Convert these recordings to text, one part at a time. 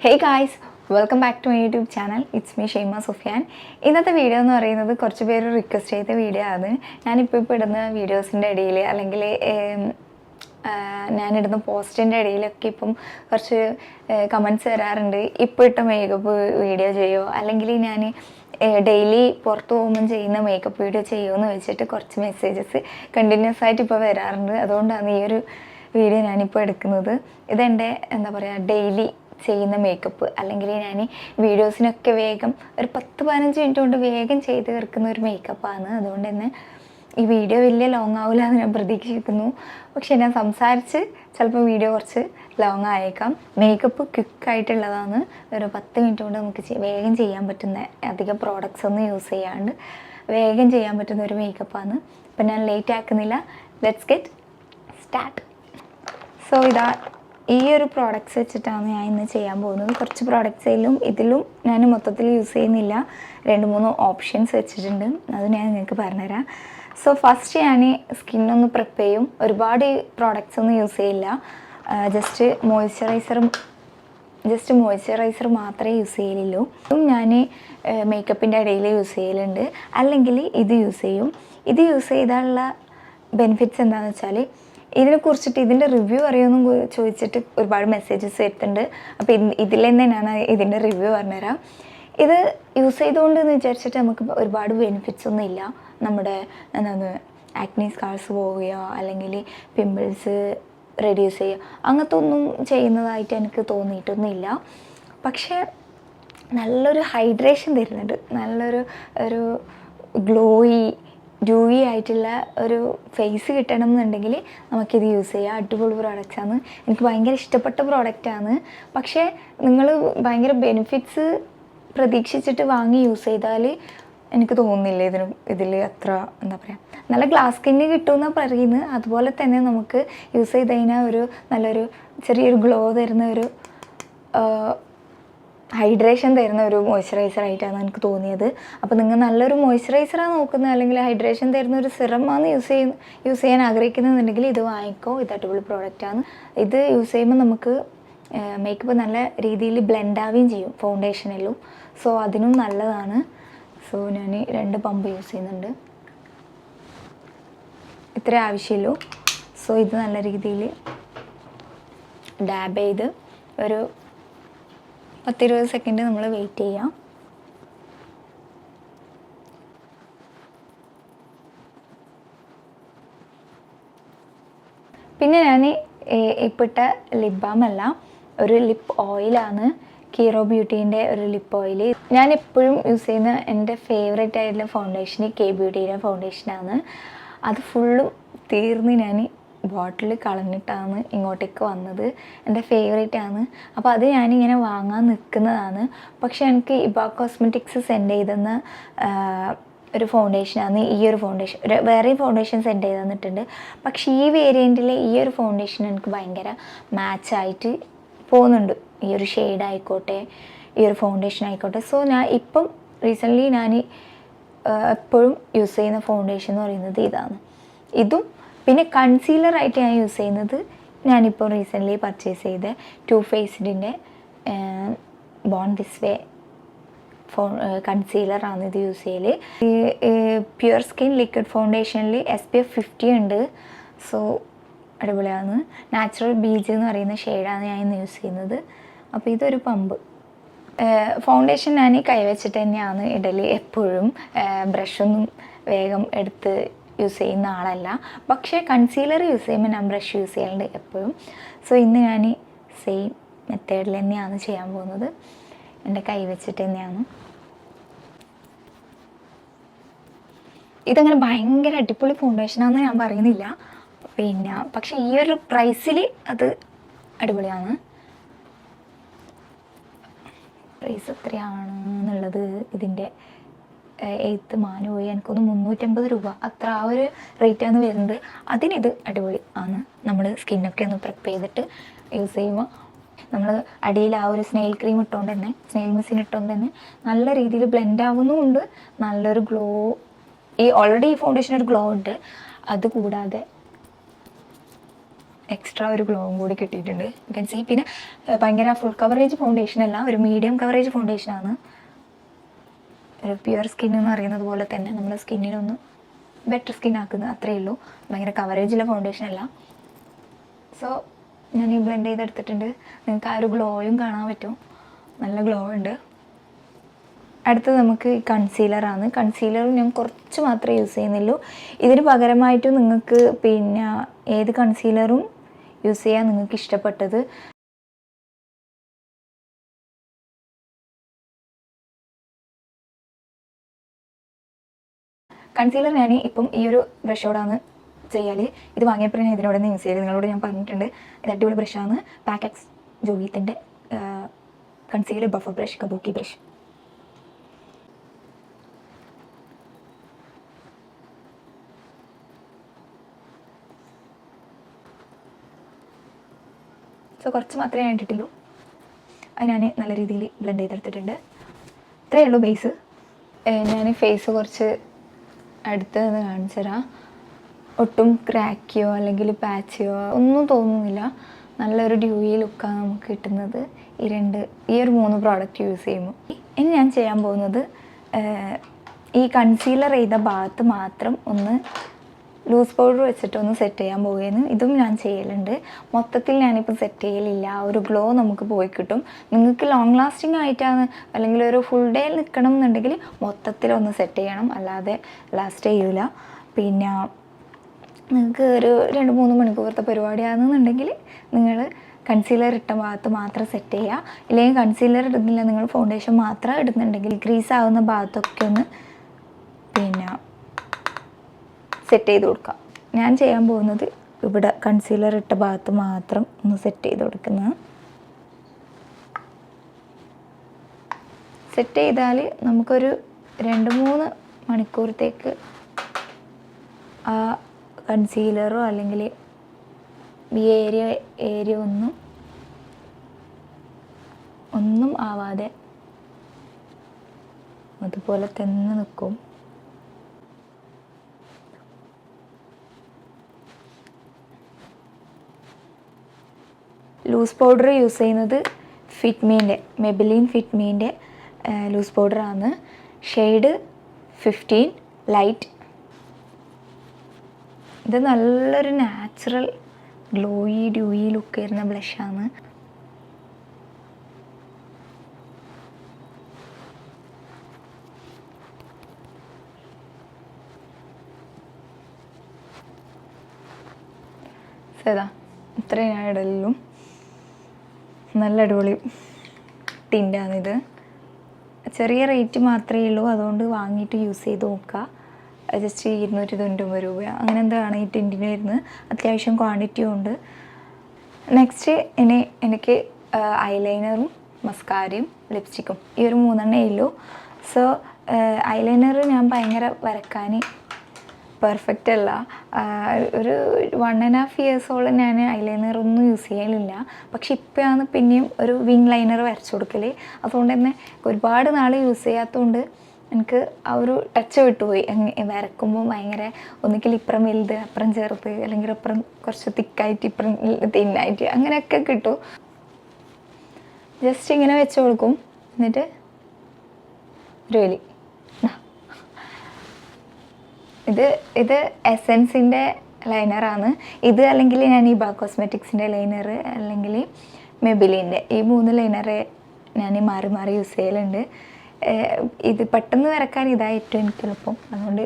Hey guys, welcome back to my YouTube channel. It's me Shema Sufyan. ഇന്നത്തെ video എന്ന് പറയുന്നത് കുറച്ച് പേര് റിക്വസ്റ്റ് ചെയ്ത വീഡിയോ ആണ്. ഞാനിപ്പോൾ ഇടുന്ന വീഡിയോസിൻ്റെ ഇടയിൽ അല്ലെങ്കിൽ ഞാനിടുന്ന പോസ്റ്റിൻ്റെ ഇടയിലൊക്കെ ഇപ്പം കുറച്ച് കമൻറ്റ്സ് വരാറുണ്ട്. ഇപ്പോൾ ഇട്ട മേക്കപ്പ് വീഡിയോ ചെയ്യോ അല്ലെങ്കിൽ ഞാൻ ഡെയിലി പുറത്ത് പോകുമ്പം ചെയ്യുന്ന മേക്കപ്പ് വീഡിയോ ചെയ്യുമോ എന്ന് വെച്ചിട്ട് കുറച്ച് മെസ്സേജസ് കണ്ടിന്യൂസ് ആയിട്ട് ഇപ്പോൾ വരാറുണ്ട്. അതുകൊണ്ടാണ് ഈ ഒരു വീഡിയോ ഞാനിപ്പോൾ എടുക്കുന്നത്. ഇതെൻ്റെ എന്താ പറയുക ഡെയിലി ചെയ്യുന്ന മേക്കപ്പ് അല്ലെങ്കിൽ ഞാൻ വീഡിയോസിനൊക്കെ വേഗം ഒരു 10-15 മിനിറ്റ് കൊണ്ട് വേഗം ചെയ്ത് തീർക്കുന്ന ഒരു മേക്കപ്പാണ്. അതുകൊണ്ട് തന്നെ ഈ വീഡിയോ വലിയ ലോങ് ആവില്ല എന്ന് ഞാൻ പ്രതീക്ഷിക്കുന്നു. പക്ഷേ ഞാൻ സംസാരിച്ച് ചിലപ്പോൾ വീഡിയോ കുറച്ച് ലോങ് ആയേക്കാം. മേക്കപ്പ് ക്വിക്കായിട്ടുള്ളതാണ്. ഒരു 10 മിനിറ്റ് കൊണ്ട് നമുക്ക് വേഗം ചെയ്യാൻ പറ്റുന്ന, അധികം പ്രോഡക്റ്റ്സ് ഒന്നും യൂസ് ചെയ്യാണ്ട് വേഗം ചെയ്യാൻ പറ്റുന്ന ഒരു മേക്കപ്പാണ്. അപ്പം ഞാൻ ലേറ്റ് ആക്കുന്നില്ല. Let's get start. സോ ഈ ഒരു പ്രോഡക്റ്റ്സ് വെച്ചിട്ടാണ് ഞാൻ ഇന്ന് ചെയ്യാൻ പോകുന്നത്. കുറച്ച് പ്രോഡക്റ്റ്സിലും ഇതിലും ഞാൻ മൊത്തത്തിൽ യൂസ് ചെയ്യുന്നില്ല. 2-3 ഓപ്ഷൻസ് വെച്ചിട്ടുണ്ട്. അത് ഞാൻ നിങ്ങൾക്ക് പറഞ്ഞുതരാം. സോ ഫസ്റ്റ് ഞാൻ സ്കിന്നൊന്ന് പ്രിപ്പ് ചെയ്യും. ഒരുപാട് പ്രോഡക്റ്റ്സ് ഒന്നും യൂസ് ചെയ്യില്ല. ജസ്റ്റ് മോയ്സ്ചറൈസർ മാത്രമേ യൂസ് ചെയ്യലുള്ളൂ. ഇതും ഞാൻ മേക്കപ്പിൻ്റെ ഇടയിൽ യൂസ് ചെയ്യലുണ്ട്. അല്ലെങ്കിൽ ഇത് യൂസ് ചെയ്യും. ഇത് യൂസ് ചെയ്താലുള്ള ബെനിഫിറ്റ്സ് എന്താണെന്ന് വെച്ചാൽ, ഇതിനെക്കുറിച്ചിട്ട് ഇതിൻ്റെ റിവ്യൂ അറിയുമെന്ന് ചോദിച്ചിട്ട് ഒരുപാട് മെസ്സേജസ് വരുന്നുണ്ട്. അപ്പോൾ ഇതിൽ തന്നെ ഞാൻ ഇതിൻ്റെ റിവ്യൂ പറഞ്ഞുതരാം. ഇത് യൂസ് ചെയ്തുകൊണ്ടെന്ന് വിചാരിച്ചിട്ട് നമുക്ക് ഒരുപാട് ബെനിഫിറ്റ്സ് ഒന്നും ഇല്ല. നമ്മുടെ എന്താണ് ആക്നി സ്കാർസ് പോവുകയോ അല്ലെങ്കിൽ പിമ്പിൾസ് റെഡ്യൂസ് ചെയ്യുക അങ്ങനത്തെ ഒന്നും ചെയ്യുന്നതായിട്ട് എനിക്ക് തോന്നിയിട്ടൊന്നുമില്ല. പക്ഷേ നല്ലൊരു ഹൈഡ്രേഷൻ തരുന്നുണ്ട്. നല്ലൊരു ഡ്യൂയി ആയിട്ടുള്ള ഒരു ഫേസ് കിട്ടണം എന്നുണ്ടെങ്കിൽ നമുക്കിത് യൂസ് ചെയ്യാം. അടിപൊളി പ്രോഡക്റ്റാണ്. എനിക്ക് ഭയങ്കര ഇഷ്ടപ്പെട്ട പ്രോഡക്റ്റാണ്. പക്ഷേ നിങ്ങൾ ഭയങ്കര ബെനിഫിറ്റ്സ് പ്രതീക്ഷിച്ചിട്ട് വാങ്ങി യൂസ് ചെയ്താൽ എനിക്ക് തോന്നുന്നില്ല ഇതിൽ അത്ര എന്താ പറയുക നല്ല ഗ്ലാസ് സ്കിന്ന് കിട്ടുമെന്നാണ് പറയുന്നത്. അതുപോലെ തന്നെ നമുക്ക് യൂസ് ചെയ്ത് കഴിഞ്ഞാൽ നല്ലൊരു ചെറിയൊരു ഗ്ലോ തരുന്ന ഒരു ഹൈഡ്രേഷൻ തരുന്ന ഒരു മോയ്സ്ചറൈസർ ആയിട്ടാണ് എനിക്ക് തോന്നിയത്. അപ്പോൾ നിങ്ങൾ നല്ലൊരു മോയ്സ്ചറൈസറാണ് നോക്കുന്നത് അല്ലെങ്കിൽ ഹൈഡ്രേഷൻ തരുന്ന ഒരു സിറമാണ് യൂസ് ചെയ്യാൻ ആഗ്രഹിക്കുന്നുണ്ടെങ്കിൽ ഇത് വാങ്ങിക്കോ. ഇത് അടിപൊളി പ്രോഡക്റ്റാണ്. ഇത് യൂസ് ചെയ്യുമ്പോൾ നമുക്ക് മേക്കപ്പ് നല്ല രീതിയിൽ ബ്ലെൻഡ് ആവുകയും ചെയ്യും ഫൗണ്ടേഷനിലും. സോ അതിനും നല്ലതാണ്. സോ ഞാൻ 2 പമ്പ് യൂസ് ചെയ്യുന്നുണ്ട്. ഇത്ര ആവശ്യമുള്ളൂ. സോ ഇത് നല്ല രീതിയിൽ ഡാബ് ചെയ്ത് ഒരു 10-20 സെക്കൻഡ് നമ്മൾ വെയിറ്റ് ചെയ്യാം. പിന്നെ ഞാൻ ഇപ്പോൾ ഇട്ട ലിപ് ബാം അല്ല, ഒരു ലിപ്പ് ഓയിലാണ്. കീറോ ബ്യൂട്ടീൻ്റെ ഒരു ലിപ്പ് ഓയിൽ. ഞാൻ എപ്പോഴും യൂസ് ചെയ്യുന്ന എൻ്റെ ഫേവറേറ്റ് ആയിട്ടുള്ള ഫൗണ്ടേഷൻ കെ ബ്യൂട്ടിയുടെ ഫൗണ്ടേഷനാണ്. അത് ഫുള്ളും തീർന്ന് ഞാൻ ബോട്ടിൽ കളഞ്ഞിട്ടാണ് ഇങ്ങോട്ടേക്ക് വന്നത്. എൻ്റെ ഫേവറേറ്റ് ആണ്. അപ്പോൾ അത് ഞാനിങ്ങനെ വാങ്ങാൻ നിൽക്കുന്നതാണ്. പക്ഷേ എനിക്ക് ഇബ കോസ്മെറ്റിക്സ് സെൻഡ് ചെയ്തെന്ന ഒരു ഫൗണ്ടേഷനാണ് ഈ ഒരു ഫൗണ്ടേഷൻ. വേറെയും ഫൗണ്ടേഷൻ സെൻഡ് ചെയ്ത് തന്നിട്ടുണ്ട്. പക്ഷേ ഈ വേരിയൻറ്റിലെ ഈ ഒരു ഫൗണ്ടേഷൻ എനിക്ക് ഭയങ്കര മാച്ചായിട്ട് പോകുന്നുണ്ട്. ഈ ഒരു ഷെയ്ഡ് ആയിക്കോട്ടെ, ഈ ഒരു ഫൗണ്ടേഷൻ ആയിക്കോട്ടെ. സോ ഞാൻ ഇപ്പം റീസെൻ്റ്ലി ഞാൻ എപ്പോഴും യൂസ് ചെയ്യുന്ന ഫൗണ്ടേഷൻ എന്ന് പറയുന്നത് ഇതാണ്. ഇതും പിന്നെ കൺസീലറായിട്ട് ഞാൻ യൂസ് ചെയ്യുന്നത് ഞാനിപ്പോൾ റീസെൻ്റ്ലി പർച്ചേസ് ചെയ്ത ടു ഫേസ്ഡിൻ്റെ ബോൺ ദിസ് വേ കൺസീലറാണ് ഇത് യൂസ് ചെയ്യൽ. പ്യുർ സ്കിൻ ലിക്വിഡ് ഫൗണ്ടേഷനിൽ SPF 50 ഉണ്ട്. സോ അടിപൊളിയാണ്. നാച്ചുറൽ ബീച്ച് എന്ന് പറയുന്ന ഷെയ്ഡാണ് ഞാൻ ഇന്ന് യൂസ് ചെയ്യുന്നത്. അപ്പോൾ ഇതൊരു പമ്പ്. ഫൗണ്ടേഷൻ ഞാൻ കൈവച്ചിട്ട് തന്നെയാണ് ഇടൽ എപ്പോഴും. ബ്രഷൊന്നും വേഗം എടുത്ത് യൂസ് ചെയ്യുന്ന ആളല്ല. പക്ഷേ കൺസീലർ യൂസ് ചെയ്യുമ്പോൾ ഞാൻ ബ്രഷ് യൂസ് ചെയ്യാറുണ്ട് എപ്പോഴും. സോ ഇന്ന് ഞാൻ സെയിം മെത്തേഡിൽ തന്നെയാണ് ചെയ്യാൻ പോകുന്നത്. എൻ്റെ കൈ വെച്ചിട്ട് തന്നെയാണ്. ഇതങ്ങനെ ഭയങ്കര അടിപൊളി ഫൗണ്ടേഷനാണെന്ന് ഞാൻ പറയുന്നില്ല. പിന്നെ പക്ഷേ ഈ ഒരു പ്രൈസിൽ അത് അടിപൊളിയാണ്. പ്രൈസ് എത്രയാണെന്നുള്ളത് ഇതിൻ്റെ എഴുത്ത് മാനുപോയി. എനിക്കൊന്ന് 350 രൂപ അത്ര ആ ഒരു റേറ്റാണ് വരുന്നത്. അതിനിത് അടിപൊളി ആണ്. നമ്മൾ സ്കിന്നൊക്കെ ഒന്ന് പ്രിപ്പ് ചെയ്തിട്ട് യൂസ് ചെയ്യുമ്പോൾ നമ്മൾ അടിയിൽ ആ ഒരു സ്നെയിൽ ക്രീം ഇട്ടുകൊണ്ട് തന്നെ, സ്നെയിൽ മിസ്സിൻ ഇട്ടുകൊണ്ട് തന്നെ നല്ല രീതിയിൽ ബ്ലെൻഡ് ആവുന്നുമുണ്ട്. നല്ലൊരു ഗ്ലോ, ഓൾറെഡി ഈ ഫൗണ്ടേഷൻ ഒരു ഗ്ലോ ഉണ്ട്. അതുകൂടാതെ എക്സ്ട്രാ ഒരു ഗ്ലോവും കൂടി കിട്ടിയിട്ടുണ്ട്. You can see. പിന്നെ ഭയങ്കര ഫുൾ കവറേജ് ഫൗണ്ടേഷൻ അല്ല, ഒരു മീഡിയം കവറേജ് ഫൗണ്ടേഷനാണ്. ഒരു പ്യുവർ സ്കിൻ എന്ന് പറയുന്നത് പോലെ തന്നെ നമ്മുടെ സ്കിന്നിനൊന്ന് ബെറ്റർ സ്കിൻ ആക്കുന്നത് അത്രയേ ഉള്ളൂ. ഭയങ്കര കവറേജുള്ള ഫൗണ്ടേഷൻ അല്ല. സോ ഞാൻ ഈ ബ്ലെൻഡ് ചെയ്തെടുത്തിട്ടുണ്ട്. നിങ്ങൾക്ക് ആ ഒരു ഗ്ലോയും കാണാൻ പറ്റും, നല്ല ഗ്ലോ ഉണ്ട്. അടുത്തത് നമുക്ക് ഈ കൺസീലറാണ്. കൺസീലറും ഞാൻ കുറച്ച് മാത്രമേ യൂസ് ചെയ്യുന്നുള്ളൂ. ഇതിന് പകരമായിട്ട് നിങ്ങൾക്ക് പിന്നെ ഏത് കൺസീലറും യൂസ് ചെയ്യാൻ നിങ്ങൾക്ക് ഇഷ്ടപ്പെട്ടത്. കൺസീലർ ഞാൻ ഇപ്പം ഈ ഒരു ബ്രഷോടാണ് ചെയ്യാൽ. ഇത് വാങ്ങിയപ്പോൾ ഞാൻ ഇതിനോട് യൂസ് ചെയ്ത് നിങ്ങളോട് ഞാൻ പറഞ്ഞിട്ടുണ്ട്. ഇത് അടിപൊളി ബ്രഷാണ്. പാക്കെക്സ് ജോവിയത്തിൻ്റെ concealer buffer brush, kabuki brush. So കുറച്ച് മാത്രമേ ഞാൻ ഇട്ടിട്ടുള്ളൂ. അത് ഞാൻ നല്ല രീതിയിൽ ബ്ലെൻഡ് ചെയ്തെടുത്തിട്ടുണ്ട്. ഇത്രയേ ഉള്ളൂ ബേസ്. ഞാൻ ഫേസ് കുറച്ച് അടുത്ത് നിന്ന് കാണിച്ചു തരാം. ഒട്ടും ക്രാക്കിയോ അല്ലെങ്കിൽ പാച്ചിയോ ഒന്നും തോന്നുന്നില്ല. നല്ലൊരു ഡ്യൂയി ലുക്കാണ് നമുക്ക് കിട്ടുന്നത് ഈ ഒരു 3 പ്രോഡക്റ്റ് യൂസ് ചെയ്യുമ്പോൾ. ഇനി ഞാൻ ചെയ്യാൻ പോകുന്നത് ഈ കൺസീലർ ചെയ്ത ഭാഗത്ത് മാത്രം ഒന്ന് ലൂസ് പൗഡർ വെച്ചിട്ടൊന്ന് സെറ്റ് ചെയ്യാൻ പോവുകയാണ്. ഇതും ഞാൻ ചെയ്യലുണ്ട്. മൊത്തത്തിൽ ഞാനിപ്പോൾ സെറ്റ് ചെയ്യലില്ല. ആ ഒരു ഗ്ലോ നമുക്ക് പോയി കിട്ടും. നിങ്ങൾക്ക് ലോങ് ലാസ്റ്റിംഗ് ആയിട്ടാണ് അല്ലെങ്കിൽ ഒരു ഫുൾ ഡേ നിൽക്കണം എന്നുണ്ടെങ്കിൽ മൊത്തത്തിലൊന്ന് സെറ്റ് ചെയ്യണം, അല്ലാതെ ലാസ്റ്റ് ചെയ്യൂല. പിന്നെ നിങ്ങൾക്ക് ഒരു 2-3 മണിക്കൂറത്തെ പരിപാടിയാണെന്നുണ്ടെങ്കിൽ നിങ്ങൾ കൺസീലർ ഇട്ട ഭാഗത്ത് മാത്രം സെറ്റ് ചെയ്യുക. ഇല്ലെങ്കിൽ കൺസീലർ ഇടുന്നില്ല, നിങ്ങൾ ഫൗണ്ടേഷൻ മാത്രം ഇടുന്നുണ്ടെങ്കിൽ ക്രീസ് ആവുന്ന ഭാഗത്തൊക്കെ ഒന്ന് പിന്നെ സെറ്റ് ചെയ്ത് കൊടുക്കാം. ഞാൻ ചെയ്യാൻ പോകുന്നത് ഇവിടെ കൺസീലർ ഇട്ട ഭാഗത്ത് മാത്രം ഒന്ന് സെറ്റ് ചെയ്ത് കൊടുക്കുന്നത്. സെറ്റ് ചെയ്താൽ നമുക്കൊരു 2-3 മണിക്കൂറത്തേക്ക് ആ കൺസീലറോ അല്ലെങ്കിൽ ഈ ഏരിയ ഒന്നും ആവാതെ അതുപോലെ തന്നെ നിൽക്കും. ലൂസ് പൗഡർ യൂസ് ചെയ്യുന്നത് മെബിലിൻ ഫിറ്റ്മീൻ്റെ ലൂസ് പൗഡറാണ്. Shade 15 light. ഇത് നല്ലൊരു നാച്ചുറൽ ഗ്ലോയി ഡ്യൂയി ലുക്ക് വരുന്ന ബ്ലഷാണ്. സേതാ ഇത്രയും ഞാൻ ഇടലും. നല്ല അടിപൊളി ടിൻ്റാണിത്. ചെറിയ റേറ്റ് മാത്രമേ ഉള്ളൂ, അതുകൊണ്ട് വാങ്ങിയിട്ട് യൂസ് ചെയ്ത് നോക്കുക. ജസ്റ്റ് 299 രൂപ അങ്ങനെ എന്താണ് ഈ ടിൻറ്റിന് വരുന്നത്. അത്യാവശ്യം ക്വാണ്ടിറ്റിയും ഉണ്ട്. നെക്സ്റ്റ് എനിക്ക് ഐലൈനറും മസ്കാരയും ലിപ്സ്റ്റിക്കും ഈ ഒരു 3 ഉള്ളൂ. സോ ഐലൈനർ ഞാൻ ഭയങ്കര വരക്കാൻ പെർഫെക്റ്റ് അല്ല. ഒരു 1.5 ഇയേഴ്സോളം ഞാൻ ഐലൈനർ ഒന്നും യൂസ് ചെയ്യലില്ല. പക്ഷെ ഇപ്പോഴാണ് പിന്നെയും ഒരു വിങ് ലൈനർ വരച്ചു കൊടുക്കൽ. അതുകൊണ്ട് തന്നെ ഒരുപാട് നാൾ യൂസ് ചെയ്യാത്തതുകൊണ്ട് എനിക്ക് ആ ഒരു ടച്ച് വിട്ടുപോയി. വരക്കുമ്പോൾ ഭയങ്കര ഒന്നുകിൽ ഇപ്പുറം വലുത് അപ്പുറം ചേർത്ത്, അല്ലെങ്കിൽ അപ്പുറം കുറച്ച് തിക്കായിട്ട് ഇപ്പുറം തിന്നായിട്ട് അങ്ങനെയൊക്കെ കിട്ടും. ജസ്റ്റ് ഇങ്ങനെ വെച്ച് കൊടുക്കും. എന്നിട്ട് ഒരു വലി ഇത് എസെൻസിൻ്റെ ലൈനറാണ്. ഇത് അല്ലെങ്കിൽ ഞാൻ ഈ കോസ്മെറ്റിക്സിൻ്റെ ലൈനർ അല്ലെങ്കിൽ മെബിലിൻ്റെ ഈ 3 ലൈനറെ ഞാൻ മാറി മാറി യൂസ് ചെയ്യലുണ്ട്. ഇത് പെട്ടെന്ന് വരക്കാൻ ഇതാ ഏറ്റവും എനിക്ക് എളുപ്പം. അതുകൊണ്ട്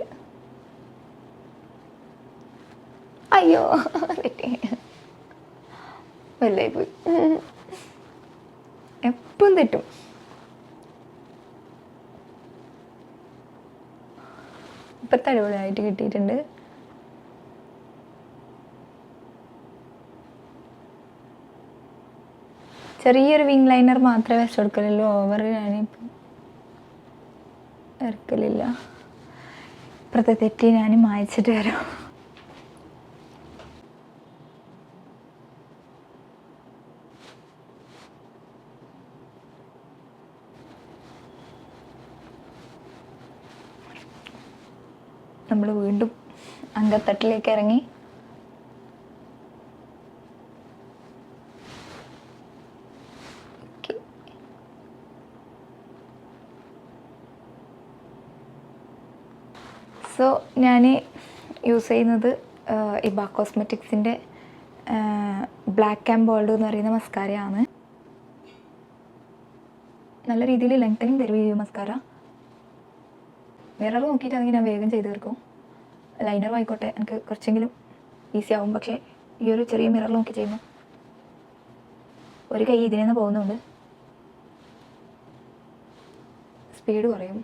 അയ്യോ വലുതായി പോയി. എപ്പം തെറ്റും. ഇപ്പത്തെ അടിപൊളിയായിട്ട് കിട്ടിയിട്ടുണ്ട്. ചെറിയൊരു വിങ് ലൈനർ മാത്രമേ വെച്ച് കൊടുക്കലുള്ളൂ. ഓവർ ഞാനിപ്പം വരക്കലില്ല. ഇപ്പുറത്തെ തെറ്റി ഞാൻ മായ്ച്ചിട്ട് വരാം. നമ്മൾ വീണ്ടും അങ്കത്തട്ടിലേക്ക് ഇറങ്ങി. സോ ഞാൻ യൂസ് ചെയ്യുന്നത് ഇബ കോസ്മെറ്റിക്സിൻ്റെ ബ്ലാക്ക് ആൻഡ് ബോൾഡ് എന്ന് പറയുന്ന മസ്കാരയാണ്. നല്ല രീതിയിൽ ലെങ്തനിങ് തരും ഈ മസ്കാര. മിറർ നോക്കിയിട്ടാണെങ്കിൽ ഞാൻ വേഗം ചെയ്ത് തീർക്കും. ലൈനറും ആയിക്കോട്ടെ എനിക്ക് കുറച്ചെങ്കിലും ഈസി ആവും. പക്ഷേ ഈ ഒരു ചെറിയ മിറർ നോക്കി ചെയ്യുമ്പോൾ ഒരു കൈ ഇതിൽ നിന്ന് പോകുന്നുണ്ട്, സ്പീഡ് കുറയും,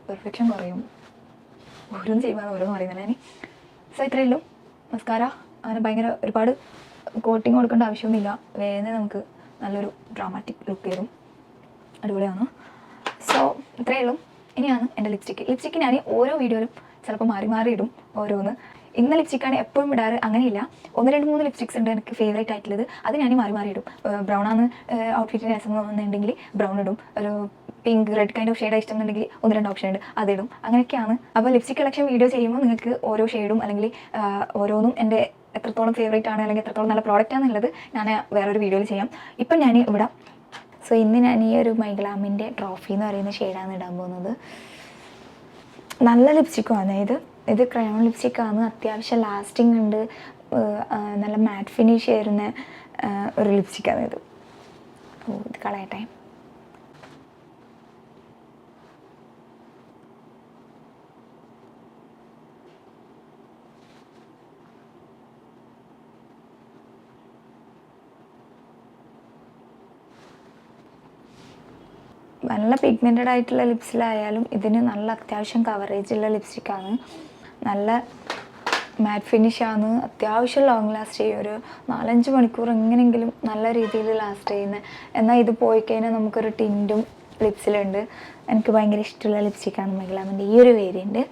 പെർഫെക്ഷൻ കുറയും, ഓരോന്നും ചെയ്യുമ്പോൾ ഓരോന്ന് പറയുന്നില്ല ഞാൻ. സോ ഇത്രയേ ഉള്ളൂ. മസ്കാര അങ്ങനെ ഭയങ്കര ഒരുപാട് കോട്ടിങ് കൊടുക്കേണ്ട ആവശ്യമൊന്നുമില്ല. വേഗം നമുക്ക് നല്ലൊരു ഡ്രാമാറ്റിക് ലുക്ക് വരും. അടിപൊളിയാണ്. സോ ഇത്രയേ ഉള്ളൂ. ഇനിയാണ് എൻ്റെ ലിപ്സ്റ്റിക്ക് ഞാൻ ഓരോ വീഡിയോയിലും ചിലപ്പോൾ മാറി മാറി ഇടും ഓരോന്ന്. ഇന്ന ലിപ്സ്റ്റിക്കാണ് എപ്പോഴും ഇടാറ് അങ്ങനെയില്ല. 1-2-3 ലിപ്സ്റ്റിക്സ് ഉണ്ട് എനിക്ക് ഫേവറേറ്റ് ആയിട്ടുള്ളത്. അത് ഞാൻ മാറി മാറി ഇടും. ബ്രൗണാണ് ഔട്ട്ഫിറ്റിന് രസം എന്നുണ്ടെങ്കിൽ ബ്രൗൺ ഇടും. ഒരു pink red kind of shade ഇഷ്ടമെന്നുണ്ടെങ്കിൽ 1-2 ഓപ്ഷൻ ഉണ്ട്, അതിടും. അങ്ങനെയൊക്കെയാണ്. അപ്പോൾ ലിപ്സ്റ്റിക് കളക്ഷൻ വീഡിയോ ചെയ്യുമ്പോൾ നിങ്ങൾക്ക് ഓരോ ഷെയ്ഡും അല്ലെങ്കിൽ ഓരോന്നും എൻ്റെ എത്രത്തോളം ഫേവറേറ്റ് ആണ് അല്ലെങ്കിൽ എത്രത്തോളം നല്ല പ്രോഡക്റ്റ് ആണെന്നുള്ളത് ഞാൻ വേറൊരു വീഡിയോയിൽ ചെയ്യാം. ഇപ്പം ഞാൻ ഇവിടെ സോ ഇന്ന് ഞാൻ ഈ ഒരു മൈഗ്ലാമിൻ്റെ ട്രോഫി എന്ന് പറയുന്ന ഷെയ്ഡാണ് ഇടാൻ പോകുന്നത്. നല്ല ലിപ്സ്റ്റിക്കാണ് ഇത് ക്രയോൺ ലിപ്സ്റ്റിക്കാണ്. അത്യാവശ്യം ലാസ്റ്റിംഗ് ഉണ്ട്, നല്ല മാറ്റ് ഫിനിഷ് വരുന്ന ഒരു ലിപ്സ്റ്റിക്കാണ് ഇത്. ഇത് കളയട്ടെ. നല്ല പിഗ്മെൻറ്റഡ് ആയിട്ടുള്ള ലിപ്സിലായാലും ഇതിന് നല്ല അത്യാവശ്യം കവറേജ് ഉള്ള ലിപ്സ്റ്റിക്കാണ്. നല്ല മാറ്റ് ഫിനിഷാണ്. അത്യാവശ്യം ലോങ് ലാസ്റ്റ് ചെയ്യും. ഒരു 4-5 മണിക്കൂർ എങ്ങനെയെങ്കിലും നല്ല രീതിയിൽ ലാസ്റ്റ് ചെയ്യുന്നത്. എന്നാൽ ഇത് പോയി കഴിഞ്ഞാൽ നമുക്കൊരു ടിൻറ്റും ലിപ്സിലുണ്ട്. എനിക്ക് ഭയങ്കര ഇഷ്ടമുള്ള ലിപ്സ്റ്റിക്കാണ് മൈഗ്ലാമിൻ്റെ ഈ ഒരു വേരിയൻറ്റ്.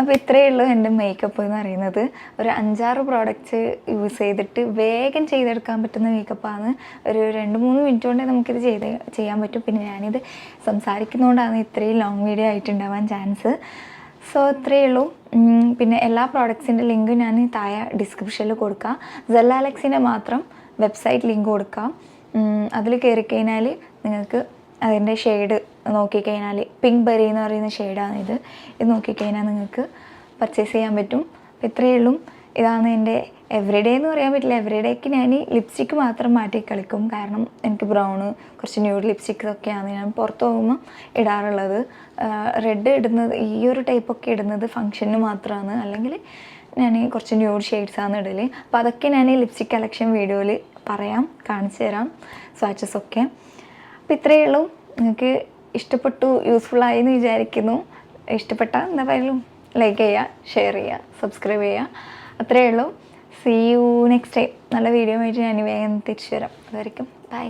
അപ്പോൾ ഇത്രയേ ഉള്ളൂ എൻ്റെ മേക്കപ്പ് എന്ന് പറയുന്നത്. ഒരു 5-6 പ്രോഡക്റ്റ്സ് യൂസ് ചെയ്തിട്ട് വേഗം ചെയ്തെടുക്കാൻ പറ്റുന്ന മേക്കപ്പാണ്. ഒരു 2-3 മിനിറ്റ് കൊണ്ടേ നമുക്കിത് ചെയ്യാൻ പറ്റും. പിന്നെ ഞാനിത് സംസാരിക്കുന്നതുകൊണ്ടാണ് ഇത്രയും ലോങ് വീഡിയോ ആയിട്ടുണ്ടാവാൻ ചാൻസ്. സോ ഇത്രയേ ഉള്ളൂ. പിന്നെ എല്ലാ പ്രോഡക്ട്സിൻ്റെ ലിങ്ക് ഞാൻ താഴെ ഡിസ്ക്രിപ്ഷനിൽ കൊടുക്കാം. സെല്ലാലെക്സിൻ്റെ മാത്രം വെബ്സൈറ്റ് ലിങ്ക് കൊടുക്കാം. അതിൽ കയറി കഴിഞ്ഞാൽ നിങ്ങൾക്ക് അതിൻ്റെ ഷെയ്ഡ് നോക്കിക്കഴിഞ്ഞാൽ പിങ്ക് ബെറി എന്ന് പറയുന്ന ഷെയ്ഡാണ് ഇത് നോക്കിക്കഴിഞ്ഞാൽ നിങ്ങൾക്ക് പർച്ചേസ് ചെയ്യാൻ പറ്റും. അപ്പോൾ ഇത്രയേ ഉള്ളൂ. ഇതാണ് എൻ്റെ എവറിഡേ എന്ന് പറയാൻ പറ്റില്ല. എവറിഡേക്ക് ഞാൻ ലിപ്സ്റ്റിക്ക് മാത്രം മാറ്റി കളിക്കും. കാരണം എനിക്ക് ബ്രൗണ് കുറച്ച് ന്യൂഡ് ലിപ്സ്റ്റിക്കൊക്കെയാണ് ഞാൻ പുറത്ത് പോകുമ്പോൾ ഇടാറുള്ളത്. റെഡ് ഇടുന്നത് ഈ ഒരു ടൈപ്പൊക്കെ ഇടുന്നത് ഫങ്ഷന് മാത്രമാണ്. അല്ലെങ്കിൽ ഞാൻ കുറച്ച് ന്യൂഡ് ഷെയ്ഡ്സാണ് ഇടൽ. അപ്പോൾ അതൊക്കെ ഞാൻ ലിപ്സ്റ്റിക് കളക്ഷൻ വീഡിയോയിൽ കാണിച്ചു തരാം, സ്വാച്ചസൊക്കെ. അപ്പോൾ ഇത്രയേ ഉള്ളൂ. നിങ്ങൾക്ക് ഇഷ്ടപ്പെട്ടു, യൂസ്ഫുള്ളായി എന്ന് വിചാരിക്കുന്നു. ഇഷ്ടപ്പെട്ടാൽ എന്താ പറയുക, ലൈക്ക് ചെയ്യുക, ഷെയർ ചെയ്യുക, സബ്സ്ക്രൈബ് ചെയ്യുക. അത്രയേ ഉള്ളൂ. See you next time. നല്ല വീഡിയോ ആയിട്ട് ഞാൻ വേഗം തിരിച്ചു വരാം. അതുവരെയ്ക്കും ബൈ.